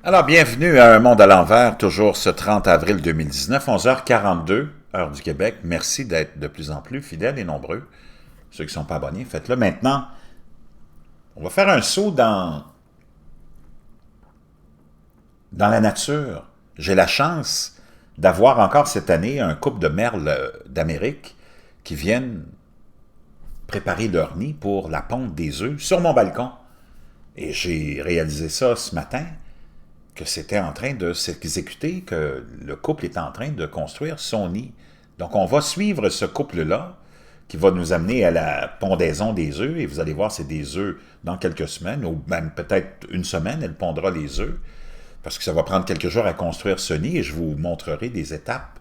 Alors, bienvenue à Un monde à l'envers, toujours ce 30 avril 2019, 11h42, heure du Québec. Merci d'être de plus en plus fidèles et nombreux. Ceux qui ne sont pas abonnés, faites-le. Maintenant, on va faire un saut dans la nature. J'ai la chance d'avoir encore cette année un couple de merles d'Amérique qui viennent préparer leur nid pour la ponte des œufs sur mon balcon. Et j'ai réalisé ça ce matin, que c'était en train de s'exécuter, que le couple est en train de construire son nid. Donc, on va suivre ce couple-là, qui va nous amener à la pondaison des œufs, et vous allez voir, c'est des œufs dans quelques semaines, ou même peut-être une semaine, elle pondra les œufs, parce que ça va prendre quelques jours à construire ce nid, et je vous montrerai des étapes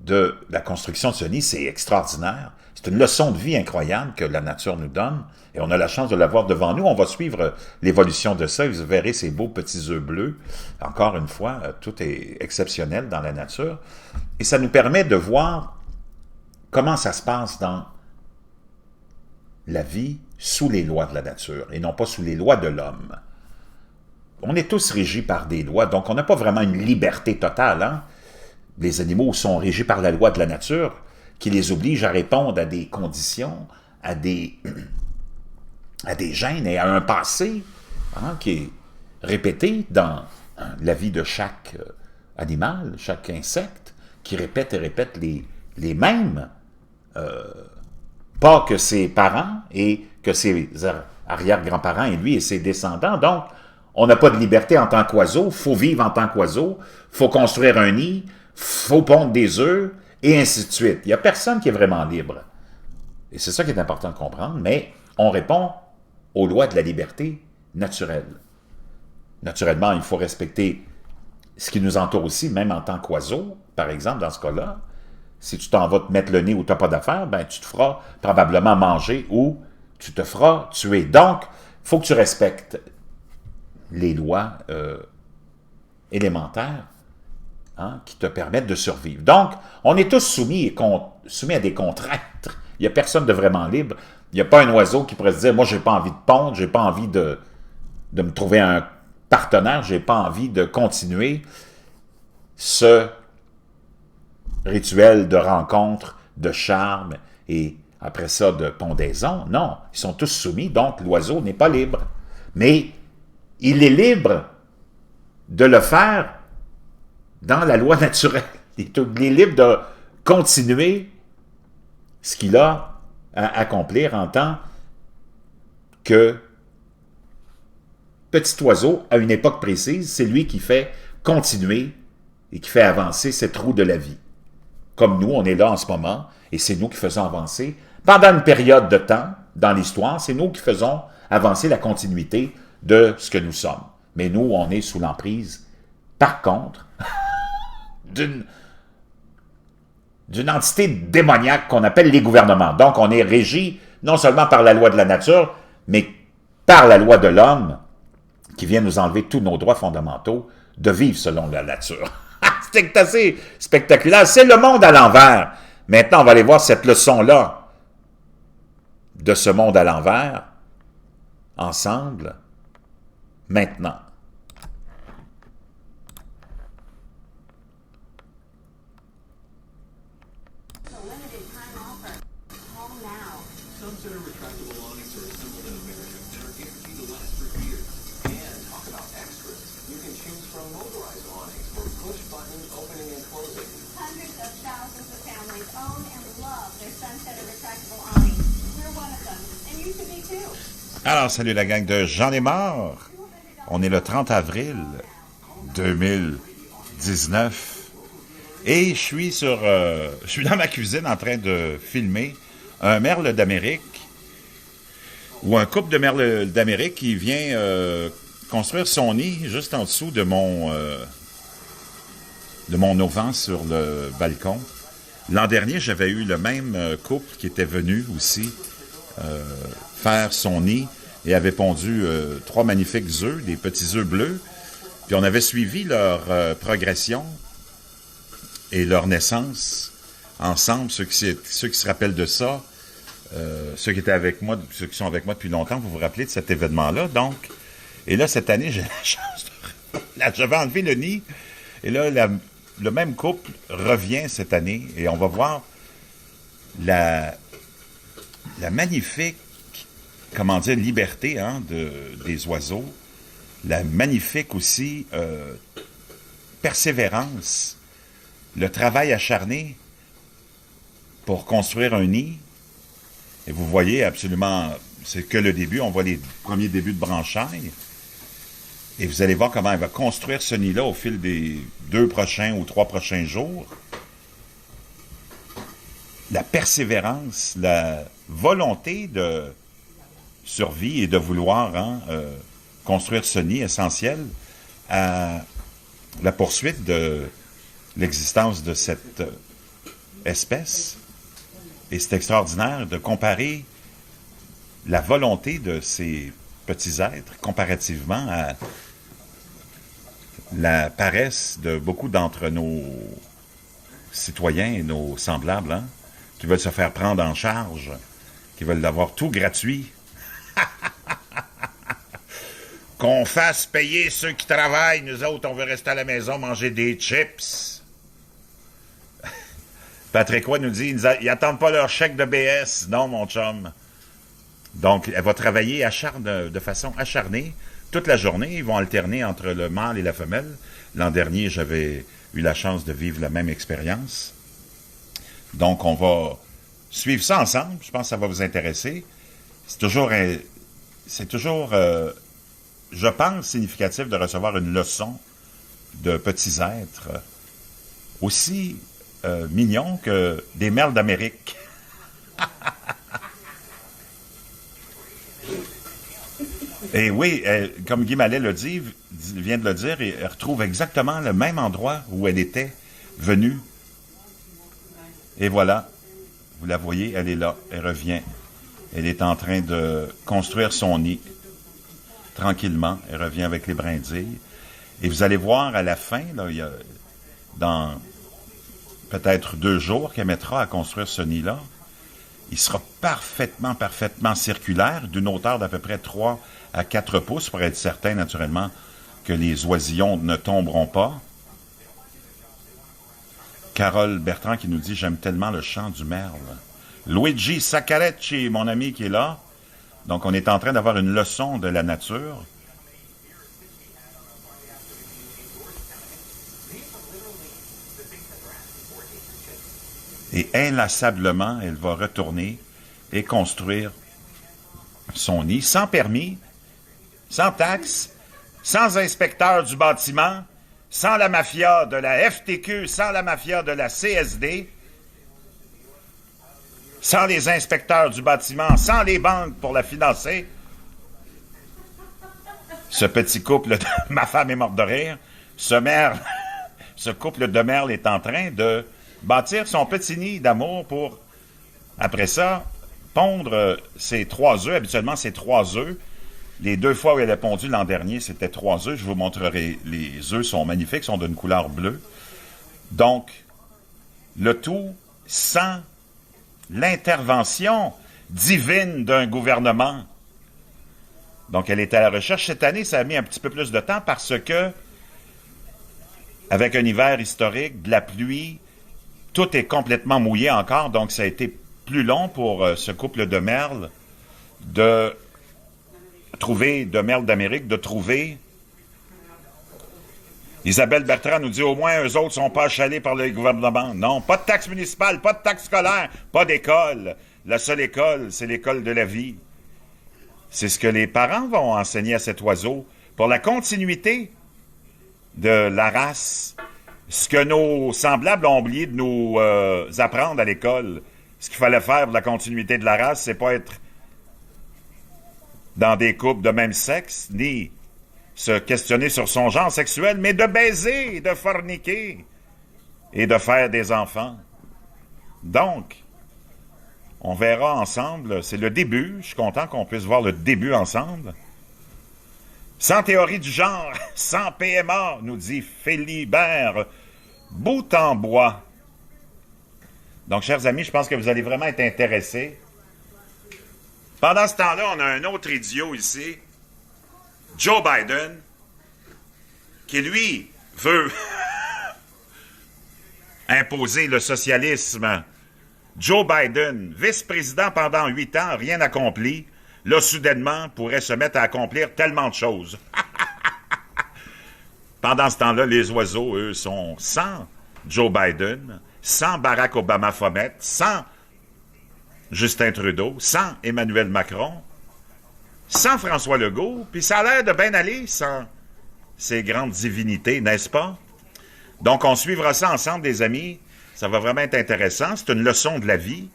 de la construction de ce nid. C'est extraordinaire. C'est une leçon de vie incroyable que la nature nous donne, et on a la chance de l'avoir devant nous. On va suivre l'évolution de ça, et vous verrez ces beaux petits œufs bleus. Encore une fois, tout est exceptionnel dans la nature, et ça nous permet de voir comment ça se passe dans la vie sous les lois de la nature, et non pas sous les lois de l'homme. On est tous régis par des lois, donc on n'a pas vraiment une liberté totale, hein? Les animaux sont régis par la loi de la nature, qui les oblige à répondre à des conditions, à des gènes et à un passé qui est répété dans la vie de chaque animal, chaque insecte, qui répète et répète les mêmes, pas que ses parents et que ses arrière-grands-parents et lui et ses descendants. Donc, on n'a pas de liberté en tant qu'oiseau, il faut vivre en tant qu'oiseau, il faut construire un nid, faut pondre des œufs, et ainsi de suite. Il n'y a personne qui est vraiment libre. Et c'est ça qui est important de comprendre, mais on répond aux lois de la liberté naturelle. Naturellement, il faut respecter ce qui nous entoure aussi, même en tant qu'oiseau. Par exemple, dans ce cas-là, si tu t'en vas te mettre le nez où tu n'as pas d'affaires, ben, tu te feras probablement manger ou tu te feras tuer. Donc, il faut que tu respectes les lois élémentaires qui te permettent de survivre. Donc, on est tous soumis à des contraintes. Il n'y a personne de vraiment libre. Il n'y a pas un oiseau qui pourrait se dire « Moi, je n'ai pas envie de pondre, je n'ai pas envie de me trouver un partenaire, je n'ai pas envie de continuer ce rituel de rencontre, de charme et après ça de pondaison. » Non, ils sont tous soumis, donc l'oiseau n'est pas libre. Mais il est libre de le faire dans la loi naturelle. Il est libre de continuer ce qu'il a à accomplir en tant que petit oiseau à une époque précise. C'est lui qui fait continuer et qui fait avancer cette roue de la vie. Comme nous, on est là en ce moment, et c'est nous qui faisons avancer. Pendant une période de temps dans l'histoire, c'est nous qui faisons avancer la continuité de ce que nous sommes. Mais nous, on est sous l'emprise, par contre, d'une entité démoniaque qu'on appelle les gouvernements. Donc, on est régi non seulement par la loi de la nature, mais par la loi de l'homme, qui vient nous enlever tous nos droits fondamentaux de vivre selon la nature. C'est assez spectaculaire. C'est le monde à l'envers. Maintenant, on va aller voir cette leçon-là de ce monde à l'envers, ensemble, maintenant. Alors, salut la gang de J'en ai marre. On est le 30 avril 2019 et je suis dans ma cuisine en train de filmer un merle d'Amérique ou un couple de merles d'Amérique qui vient construire son nid juste en dessous de mon auvent sur le balcon. L'an dernier, j'avais eu le même couple qui était venu aussi faire son nid et avait pondu 3 magnifiques œufs, des petits œufs bleus. Puis on avait suivi leur progression et leur naissance ensemble. Ceux qui se rappellent de ça, ceux qui étaient avec moi, ceux qui sont avec moi depuis longtemps, vous vous rappelez de cet événement-là. Donc, et là, cette année, j'ai la chance Là, je vais enlever le nid. Et là, le même couple revient cette année et on va voir la magnifique, comment dire, liberté hein, des oiseaux, la magnifique aussi persévérance, le travail acharné pour construire un nid. Et vous voyez absolument, c'est que le début, on voit les premiers débuts de branchailles. Et vous allez voir comment elle va construire ce nid-là au fil des 2 prochains ou 3 prochains jours. La persévérance, la volonté de survie et de vouloir construire ce nid essentiel à la poursuite de l'existence de cette espèce. Et c'est extraordinaire de comparer la volonté de ces petits êtres comparativement à la paresse de beaucoup d'entre nos citoyens et nos semblables, hein, qui veulent se faire prendre en charge, qui veulent avoir tout gratuit. Qu'on fasse payer ceux qui travaillent, nous autres, on veut rester à la maison manger des chips. Patrick Roy nous dit, ils n'attendent pas leur chèque de BS. Non, mon chum. Donc, elle va travailler de façon acharnée toute la journée. Ils vont alterner entre le mâle et la femelle. L'an dernier, j'avais eu la chance de vivre la même expérience. Donc, on va suivre ça ensemble. Je pense que ça va vous intéresser. C'est toujours, je pense, significatif de recevoir une leçon de petits êtres aussi mignons que des merles d'Amérique. Et oui, comme Guy Mallet vient de le dire, elle retrouve exactement le même endroit où elle était venue. Et voilà, vous la voyez, elle est là, elle revient. Elle est en train de construire son nid. Tranquillement, elle revient avec les brindilles. Et vous allez voir à la fin, là, il y a, dans peut-être 2 jours qu'elle mettra à construire ce nid-là, il sera parfaitement circulaire, d'une hauteur d'à peu près 3 à 4 pouces, pour être certain, naturellement, que les oisillons ne tomberont pas. Carole Bertrand qui nous dit « J'aime tellement le chant du merle ». Luigi Saccarecci, mon ami qui est là. Donc, on est en train d'avoir une leçon de la nature. Et inlassablement, elle va retourner et construire son nid sans permis, sans taxe, sans inspecteur du bâtiment, sans la mafia de la FTQ, sans la mafia de la CSD, sans les inspecteurs du bâtiment, sans les banques pour la financer. Ce petit couple, ma femme est morte de rire, ce couple de merles est en train de bâtir son petit nid d'amour pour, après ça, pondre ses 3 œufs. Habituellement, c'est 3 œufs. Les 2 fois où elle a pondu l'an dernier, c'était 3 œufs. Je vous montrerai. Les œufs sont magnifiques, sont d'une couleur bleue. Donc, le tout sans l'intervention divine d'un gouvernement. Donc, elle est à la recherche. Cette année, ça a mis un petit peu plus de temps parce que, avec un hiver historique, de la pluie, tout est complètement mouillé encore. Donc, ça a été plus long pour ce couple de merles de merles d'Amérique, de trouver. Isabelle Bertrand nous dit, au moins, eux autres sont pas achalés par le gouvernement. Non, pas de taxe municipale, pas de taxe scolaire, pas d'école. La seule école, c'est l'école de la vie. C'est ce que les parents vont enseigner à cet oiseau pour la continuité de la race. Ce que nos semblables ont oublié de nous apprendre à l'école. Ce qu'il fallait faire pour la continuité de la race, c'est pas être dans des couples de même sexe, ni se questionner sur son genre sexuel, mais de baiser, de forniquer et de faire des enfants. Donc, on verra ensemble, c'est le début, je suis content qu'on puisse voir le début ensemble. Sans théorie du genre, sans PMA, nous dit Philibert Bout-en-Bois. Donc, chers amis, je pense que vous allez vraiment être intéressés. Pendant ce temps-là, on a un autre idiot ici, Joe Biden, qui lui veut imposer le socialisme. Joe Biden, vice-président pendant 8 ans, rien accompli. Là, soudainement, pourrait se mettre à accomplir tellement de choses. Pendant ce temps-là, les oiseaux, eux, sont sans Joe Biden, sans Barack Obama Fomette, sans Justin Trudeau, sans Emmanuel Macron, sans François Legault, puis ça a l'air de bien aller sans ces grandes divinités, n'est-ce pas? Donc, on suivra ça ensemble, les amis. Ça va vraiment être intéressant. C'est une leçon de la vie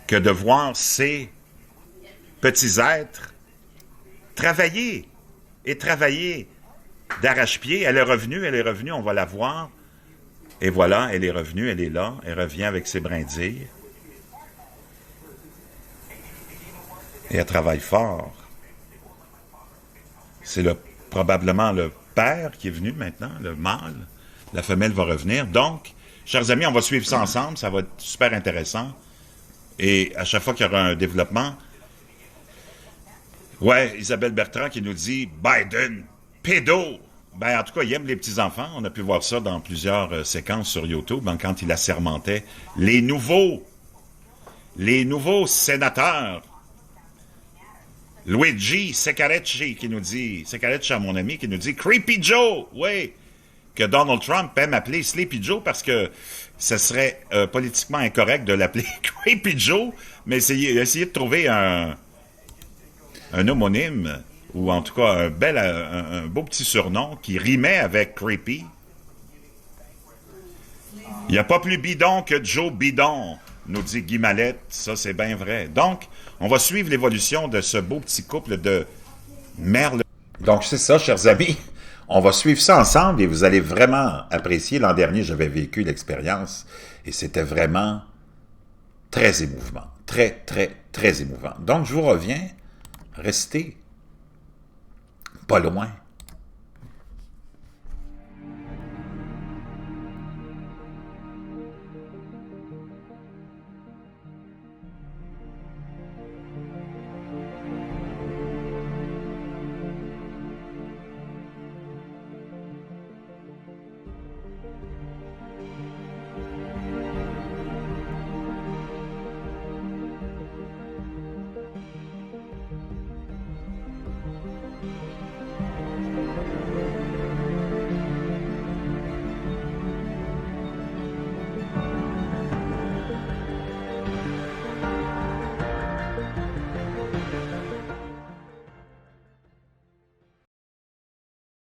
que de voir ces petits êtres travailler et travailler d'arrache-pied. Elle est revenue, on va la voir. Et voilà, elle est revenue, elle est là, elle revient avec ses brindilles. Et elle travaille fort. C'est probablement le père qui est venu maintenant, le mâle. La femelle va revenir. Donc, chers amis, on va suivre ça ensemble. Ça va être super intéressant. Et à chaque fois qu'il y aura un développement... Ouais, Isabelle Bertrand qui nous dit « Biden, pédo! » Ben, en tout cas, il aime les petits-enfants. On a pu voir ça dans plusieurs séquences sur YouTube, hein, quand il assermentait les nouveaux sénateurs. Luigi Secarecci qui nous dit, Secarecci, mon ami, qui nous dit « Creepy Joe! » Oui, que Donald Trump aime appeler Sleepy Joe parce que ce serait politiquement incorrect de l'appeler Creepy Joe, mais essayer de trouver un homonyme, ou en tout cas un beau petit surnom qui rimait avec Creepy. Il n'y a pas plus bidon que Joe Bidon, nous dit Guy Mallette. Ça, c'est bien vrai. Donc, on va suivre l'évolution de ce beau petit couple de merles. Donc, c'est ça, chers amis. On va suivre ça ensemble et vous allez vraiment apprécier. L'an dernier, j'avais vécu l'expérience et c'était vraiment très émouvant. Très, très, très émouvant. Donc, je vous reviens. Restez pas loin.